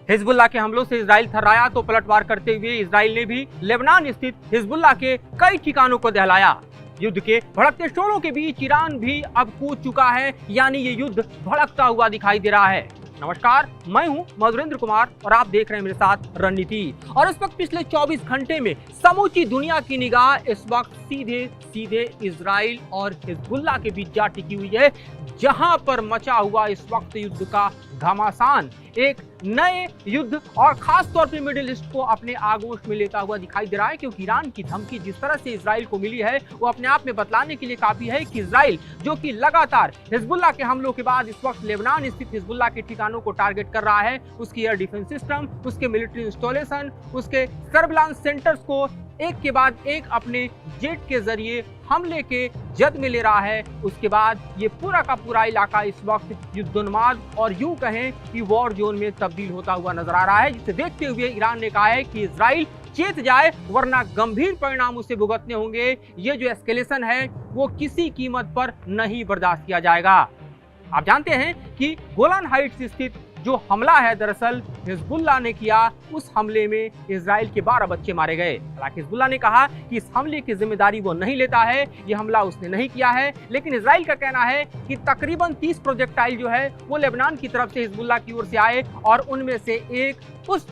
Hezbollah के हमलों से इजराइल थर्राया तो पलटवार करते हुए इजराइल ने भी लेबनान स्थित हिजबुल्लाह के कई ठिकानों को दहलाया। युद्ध के भड़कते शोरों के बीच ईरान भी अब कूद चुका है, यानी ये युद्ध भड़कता हुआ दिखाई दे रहा है। नमस्कार, मैं हूं मधुरेंद्र कुमार और आप देख रहे हैं मेरे साथ रणनीति। और इस वक्त पिछले 24 घंटे में समूची दुनिया की निगाह इस वक्त सीधे इजराइल और हिजबुल्लाह के बीच जा टिकी हुई है, जहां पर मचा हुआ इस वक्त युद्ध का घमासान एक नए युद्ध और खास तौर पे मिडिल ईस्ट को अपने आगोश में लेता हुआ दिखाई दे रहा है। क्योंकि ईरान की धमकी जिस तरह से इजराइल को मिली है वो अपने आप में बतलाने के लिए काफी है कि इजराइल जो कि लगातार हिजबुल्लाह के हमलों के बाद इस वक्त लेबनान स्थित हिजबुल्लाह के ठिकानों को टारगेट कर रहा है, उसकी एयर डिफेंस सिस्टम, उसके मिलिट्री इंस्टॉलेशन, उसके सर्विलांस सेंटर्स को एक के बाद एक अपने जेट के जरिए हमले के जद में ले रहा है। उसके बाद ये पूरा का पूरा इलाका इस वक्त युद्धोन्माद और यूं कहें कि वॉर जोन में तब्दील होता हुआ नजर आ रहा है, जिसे देखते हुए ईरान ने कहा है कि इजराइल चेत जाए वरना गंभीर परिणाम उसे भुगतने होंगे। ये जो एस्केलेशन है वो किसी कीमत पर नहीं बर्दाश्त किया जाएगा। आप जानते हैं कि गोलान हाइट्स स्थित जो हमला है दरअसल हिजबुल्लाह ने किया, उस हमले में इजराइल के 12 बच्चे मारे गए। हालांकि हिजबुल्लाह ने कहा कि इस हमले की जिम्मेदारी वो नहीं लेता है, ये हमला उसने नहीं किया है, लेकिन इजराइल का कहना है कि तकरीबन 30 प्रोजेक्टाइल जो है वो लेबनान की तरफ से हिजबुल्लाह की ओर से आए और उनमें से एक उस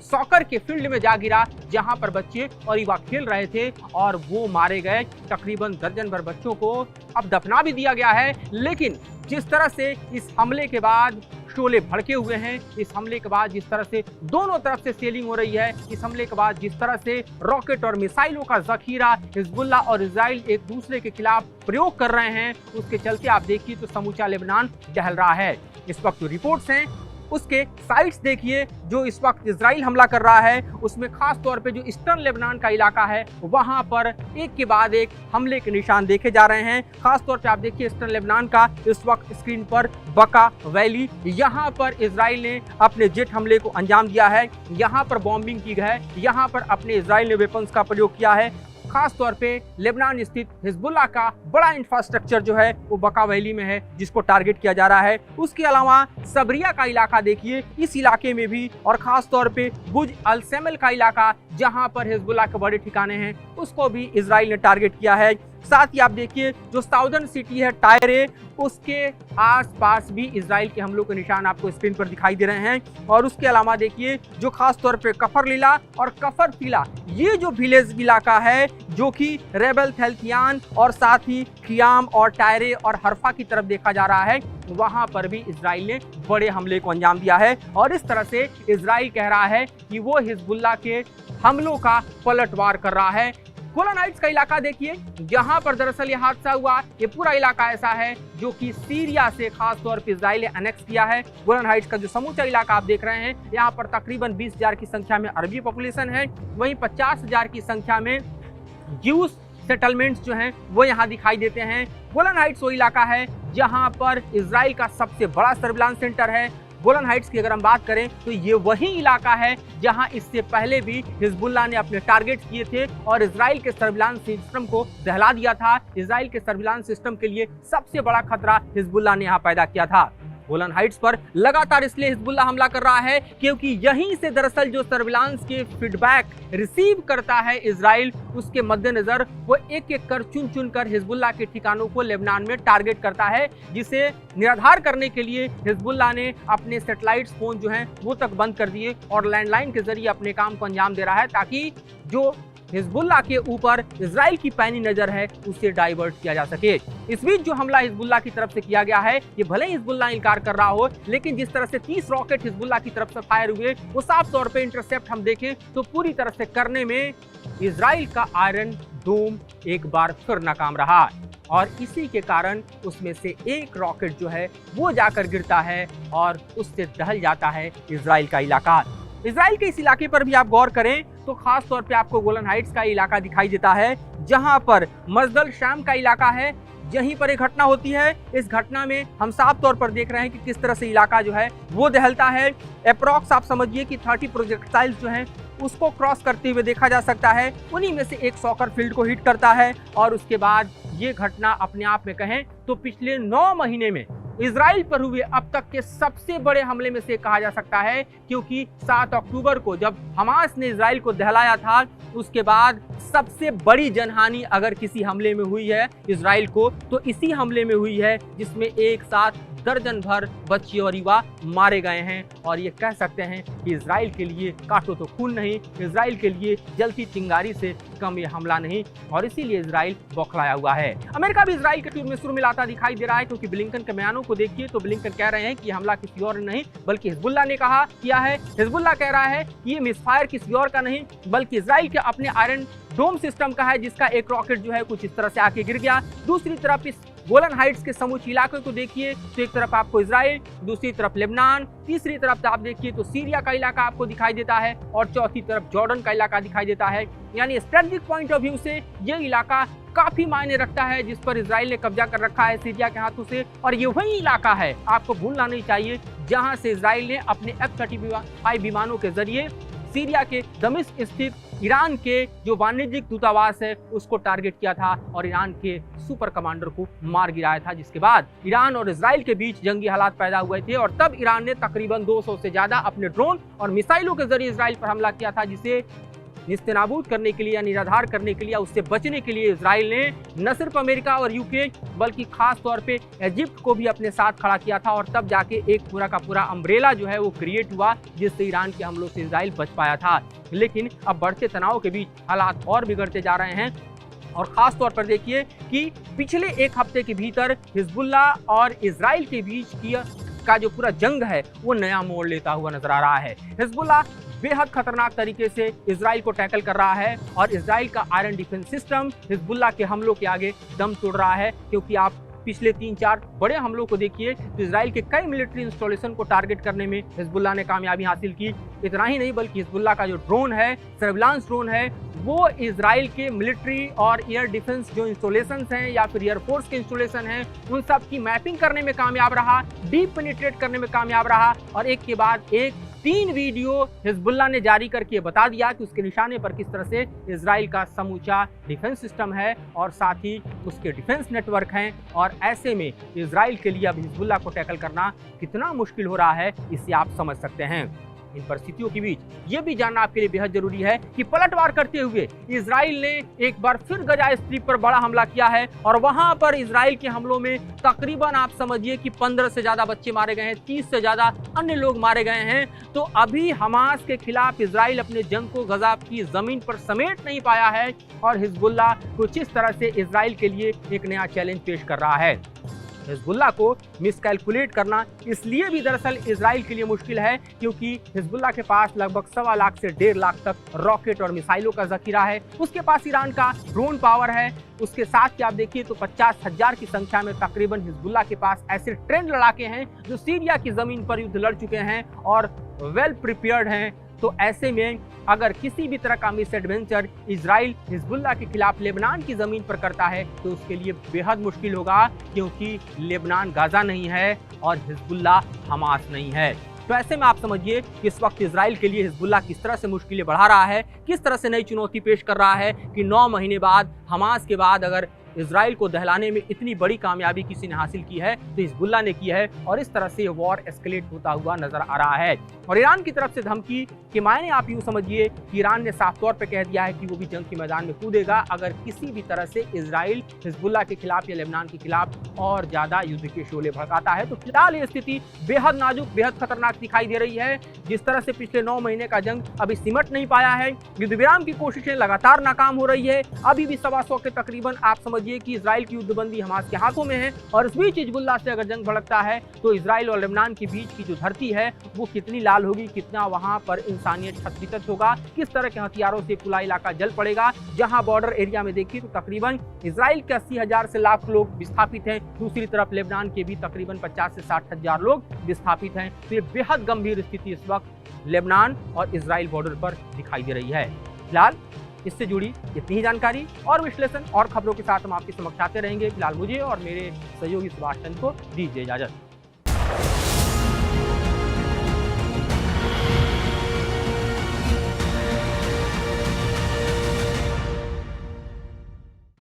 सॉकर के फील्ड में जा गिरा जहां पर बच्चे और युवा खेल रहे थे और वो मारे गए। तकरीबन दर्जन भर बच्चों को अब दफना भी दिया गया है। लेकिन जिस तरह से इस हमले के बाद शोले भड़के हुए हैं, इस हमले के बाद जिस तरह से दोनों तरफ से सेलिंग हो रही है, इस हमले के बाद जिस तरह से रॉकेट और मिसाइलों का जखीरा हिजबुल्लाह और इजराइल एक दूसरे के खिलाफ प्रयोग कर रहे हैं, उसके चलते आप देखिए तो समूचा लेबनान दहल रहा है। इस वक्त जो रिपोर्ट्स हैं उसके साइट्स देखिए जो इस वक्त इजराइल हमला कर रहा है, उसमें खास तौर पे जो ईस्टर्न लेबनान का इलाका है वहां पर एक के बाद एक हमले के निशान देखे जा रहे हैं। खास तौर पे आप देखिए ईस्टर्न लेबनान का इस वक्त स्क्रीन पर बका वैली, यहाँ पर इजराइल ने अपने जेट हमले को अंजाम दिया है, यहाँ पर बॉम्बिंग की है, यहाँ पर अपने इजराइल ने वेपन्स का प्रयोग किया है। खास तौर पे लेबनान स्थित हिजबुल्लाह का बड़ा इंफ्रास्ट्रक्चर जो है वो बका वैली में है, जिसको टारगेट किया जा रहा है। उसके अलावा सबरिया का इलाका देखिए, इस इलाके में भी, और खास तौर पे बुज अल सेमल का इलाका जहां पर हिजबुल्लाह के बड़े ठिकाने हैं, उसको भी इजराइल ने टारगेट किया है। साथ ही आप देखिए जो साउदर्न सिटी है टायरे, उसके आसपास भी इजराइल के हमलों के निशान आपको स्क्रीन पर दिखाई दे रहे हैं। और उसके अलावा देखिए जो खास तौर पे कफर लीला और कफर तिला, ये जो विलेज इलाका है जो कि रेबल थेल्कियान और साथ ही खियाम और टायरे और हरफा की तरफ देखा जा रहा है, वहां पर भी इजराइल ने बड़े हमले को अंजाम दिया है। और इस तरह से इजराइल कह रहा है कि वो हिजबुल्लाह के हमलों का पलटवार कर रहा है। गोलान हाइट्स का इलाका देखिए, जहां पर दरअसल ये हादसा हुआ, ये पूरा इलाका ऐसा है जो कि सीरिया से खास तौर पर इजराइल ने अनेक्स किया है। गोलान हाइट्स का जो समूचा इलाका आप देख रहे हैं, यहाँ पर तकरीबन 20,000 की संख्या में अरबी पॉपुलेशन है, वहीं 50,000 की संख्या में ज्यूज सेटलमेंट्स जो हैं वो यहाँ दिखाई देते हैं। गोलान हाइट्स वो इलाका है जहाँ पर इजराइल का सबसे बड़ा सर्विलांस सेंटर है। गोलान हाइट्स की अगर हम बात करें तो ये वही इलाका है जहां इससे पहले भी हिजबुल्लाह ने अपने टारगेट्स किए थे और इजराइल के सर्विलांस सिस्टम को दहला दिया था। इजराइल के सर्विलांस सिस्टम के लिए सबसे बड़ा खतरा हिजबुल्लाह ने यहाँ पैदा किया था। गोलान हाइट्स पर लगातार इसलिए हिजबुल्लाह हमला कर रहा है क्योंकि यहीं से दरअसल जो सर्विलांस के फीडबैक रिसीव करता है इजराइल, उसके मद्देनजर वो एक एक कर चुन कर हिजबुल्लाह के ठिकानों को लेबनान में टारगेट करता है, जिसे निराधार करने के लिए हिजबुल्लाह ने अपने सैटेलाइट फोन जो हैं वो तक बंद कर दिए और लैंडलाइन के जरिए अपने काम को अंजाम दे रहा है, ताकि जो हिजबुल्लाह के ऊपर इजराइल की पैनी नजर है उसे डाइवर्ट किया जा सके। इस बीच जो हमला हिजबुल्लाह की तरफ से किया गया है, ये भले ही हिजबुल्लाह इनकार कर रहा हो, लेकिन जिस तरह से 30 रॉकेट हिजबुल्लाह की तरफ से फायर हुए वो साफ तौर पे इंटरसेप्ट हम देखें तो पूरी तरह से करने में इजराइल का आयरन डोम एक बार फिर नाकाम रहा और इसी के कारण उसमें से एक रॉकेट जो है वो जाकर गिरता है और उससे दहल जाता है इजराइल का इलाका। इजराइल के इस इलाके पर भी आप गौर करें तो खास तौर पे आपको गोलान हाइट्स का इलाका दिखाई देता है, जहां पर मजदल शाम का इलाका है, यहीं पर एक घटना होती है। इस घटना में हम साफ तौर पर देख रहे हैं कि किस तरह से इलाका जो है वो दहलता है। अप्रॉक्स आप समझिए कि 30 प्रोजेक्टाइल्स जो हैं उसको क्रॉस करते हुए देखा जा सकता है। उन्हीं में से एक सॉकर फील्ड को हिट करता है और उसके बाद ये घटना अपने आप में कहें तो पिछले 9 महीने में इजराइल पर हुए अब तक के सबसे बड़े हमले में से कहा जा सकता है, क्योंकि 7 अक्टूबर को जब हमास ने इजराइल को दहलाया था, उसके बाद सबसे बड़ी जनहानि अगर किसी हमले में हुई है इजराइल को, तो इसी हमले में हुई है, जिसमें एक साथ दर्जन भर बच्चे और युवा मारे गए हैं। और ये कह सकते हैं कि इजराइल के लिए काटो तो खून नहीं, इजराइल के लिए जलती चिंगारी से कम ये हमला नहीं, और इसीलिए इजराइल बौखलाया हुआ है। अमेरिका भी इजराइल के टूर में सुर मिलाता दिखाई दे रहा है, क्योंकि ब्लिंकन के बयानों को देखिए तो ब्लिंकन कह रहे हैं कि ये हमला किसी और नहीं बल्कि हिजबुल्लाह ने किया है। हिजबुल्लाह कह रहा है कि ये मिसफायर किसी और का नहीं बल्कि इजराइल के अपने आयरन डोम सिस्टम का है, जिसका एक रॉकेट जो है कुछ इस तरह से आके गिर गया। दूसरी तरफ इस गोलन हाइट्स के समूचे इलाके को देखिए तो एक तरफ आपको इजराइल, दूसरी तरफ लेबनान, तीसरी तरफ आप देखिए तो सीरिया का इलाका आपको दिखाई देता है, और चौथी तरफ जॉर्डन का इलाका दिखाई देता है। यानी स्ट्रेटेजिक पॉइंट ऑफ व्यू से ये इलाका काफी मायने रखता है, जिस पर इजराइल ने कब्जा कर रखा है सीरिया के हाथों से। और ये वही इलाका है, आपको भूलना नहीं चाहिए, जहां से इजराइल ने अपने F-35 विमानों के जरिए सीरिया के दमिश्क स्थित ईरान के जो वाणिज्यिक दूतावास है उसको टारगेट किया था और ईरान के सुपर कमांडर को मार गिराया था, जिसके बाद ईरान और इजराइल के बीच जंगी हालात पैदा हुए थे। और तब ईरान ने तकरीबन 200 से ज्यादा अपने ड्रोन और मिसाइलों के जरिए इजराइल पर हमला किया था, जिसे निस्तेनाबूद करने के लिए या निराधार करने के लिए, उससे बचने के लिए इजराइल ने न सिर्फ अमेरिका और यूके बल्कि खास तौर पे इजिप्ट को भी अपने साथ खड़ा किया था। और तब जाके एक पूरा का पूरा अम्ब्रेला जो है वो क्रिएट हुआ, जिससे ईरान के हमलों से इजराइल बच पाया था। लेकिन अब बढ़ते तनाव के बीच हालात और बिगड़ते जा रहे हैं, और ख़ास तौर पर देखिए कि पिछले एक हफ्ते के भीतर हिजबुल्लाह और इजराइल के बीच का जो पूरा जंग है वो नया मोड़ लेता हुआ नजर आ रहा है। हिजबुल्लाह बेहद खतरनाक तरीके से इजराइल को टैकल कर रहा है, और इजराइल का आयरन डिफेंस सिस्टम हिजबुल्लाह के हमलों के आगे दम तोड़ रहा है। क्योंकि आप पिछले 3-4 बड़े हमलों को देखिए तो इजराइल के कई मिलिट्री इंस्टॉलेशन को टारगेट करने में हिजबुल्लाह ने कामयाबी हासिल की। इतना ही नहीं बल्कि हिजबुल्लाह का जो ड्रोन है, सर्विलांस ड्रोन है, वो इजराइल के मिलिट्री और एयर डिफेंस जो इंस्टॉलेशन हैं या फिर एयरफोर्स के इंस्टॉलेशन हैं उन सब की मैपिंग करने में कामयाब रहा, डीप पेनिट्रेट करने में कामयाब रहा, और एक के बाद एक 3 वीडियो हिजबुल्लाह ने जारी करके बता दिया कि उसके निशाने पर किस तरह से इजराइल का समूचा डिफेंस सिस्टम है और साथ ही उसके डिफेंस नेटवर्क हैं। और ऐसे में इजराइल के लिए अब हिजबुल्लाह को टैकल करना कितना मुश्किल हो रहा है, इससे आप समझ सकते हैं। इन परिस्थितियों के बीच ये भी जानना आपके लिए बेहद जरूरी है कि पलटवार करते हुए इजराइल ने एक बार फिर गजा स्ट्रिप पर बड़ा हमला किया है, और वहां पर इजराइल के हमलों में तकरीबन आप समझिए कि 15 से ज्यादा बच्चे मारे गए हैं, 30 से ज्यादा अन्य लोग मारे गए हैं। तो अभी हमास के खिलाफ इजराइल अपने जंग को गजा की जमीन पर समेट नहीं पाया है, और हिजबुल्लाह कुछ इस तरह से इजराइल के लिए एक नया चैलेंज पेश कर रहा है। हिजबुल्लाह को मिसकैलकुलेट करना इसलिए भी दरअसल इजराइल के लिए मुश्किल है, क्योंकि हिजबुल्लाह के पास लगभग 1.25 लाख से 1.5 लाख तक रॉकेट और मिसाइलों का जखीरा है। उसके पास ईरान का ड्रोन पावर है। उसके साथ ही आप देखिए तो 50,000 की संख्या में तकरीबन हिजबुल्लाह के पास ऐसे ट्रेंड लड़ाके हैं जो सीरिया की जमीन पर युद्ध लड़ चुके हैं और वेल प्रिपेयर्ड हैं। तो ऐसे में अगर किसी भी तरह का मिस एडवेंचर इजराइल हिजबुल्लाह के खिलाफ लेबनान की जमीन पर करता है तो उसके लिए बेहद मुश्किल होगा, क्योंकि लेबनान गाजा नहीं है और हिजबुल्लाह हमास नहीं है। तो ऐसे में आप समझिए कि इस वक्त इजराइल के लिए हिजबुल्लाह किस तरह से मुश्किलें बढ़ा रहा है, किस तरह से नई चुनौती पेश कर रहा है कि 9 महीने बाद हमास के बाद अगर इजराइल को दहलाने में इतनी बड़ी कामयाबी किसी ने हासिल की है तो हिजबुल्लाह ने की है, और इस तरह से वॉर एस्केलेट होता हुआ नजर आ रहा है। और ईरान की तरफ से धमकी के मायने आप यूं समझिए कि ईरान ने साफ तौर पर कह दिया है कि वो भी जंग के मैदान में कूदेगा अगर किसी भी तरह से इजराइल हिजबुल्लाह के खिलाफ या लेबनान के खिलाफ और ज्यादा युद्ध के शोले भड़काता है। तो फिलहाल ये स्थिति बेहद नाजुक, बेहद खतरनाक दिखाई दे रही है। जिस तरह से पिछले 9 महीने का जंग अभी सिमट नहीं पाया है, युद्ध विराम की कोशिशें लगातार नाकाम हो रही है। अभी भी 125 के तकरीबन आप समझिए कि इजराइल की युद्धबंदी हमास के हाथों में है, और इस बीच हिजबुल्लाह से अगर जंग भड़कता है तो इजराइल और लेबनान के बीच की जो धरती है वो कितनी लाल होगी, कितना वहां पर इंसानियत क्षत होगा, किस तरह के हथियारों से पूरा इलाका जल पड़ेगा। जहां बॉर्डर एरिया में देखिए तो तकरीबन इजराइल के 80,000 से लाख लोग विस्थापित हैं, दूसरी तरफ लेबनान के भी तकरीबन 50 से 60 हजार लोग विस्थापित हैं। तो ये बेहद गंभीर स्थिति इस वक्त लेबनान और इजराइल बॉर्डर पर दिखाई दे रही है। फिलहाल इससे जुड़ी इतनी ही जानकारी और विश्लेषण और खबरों के साथ हम आपके समक्ष आते रहेंगे। फिलहाल मुझे और मेरे सहयोगी सुभाष चंद्र को दीजिए इजाजत।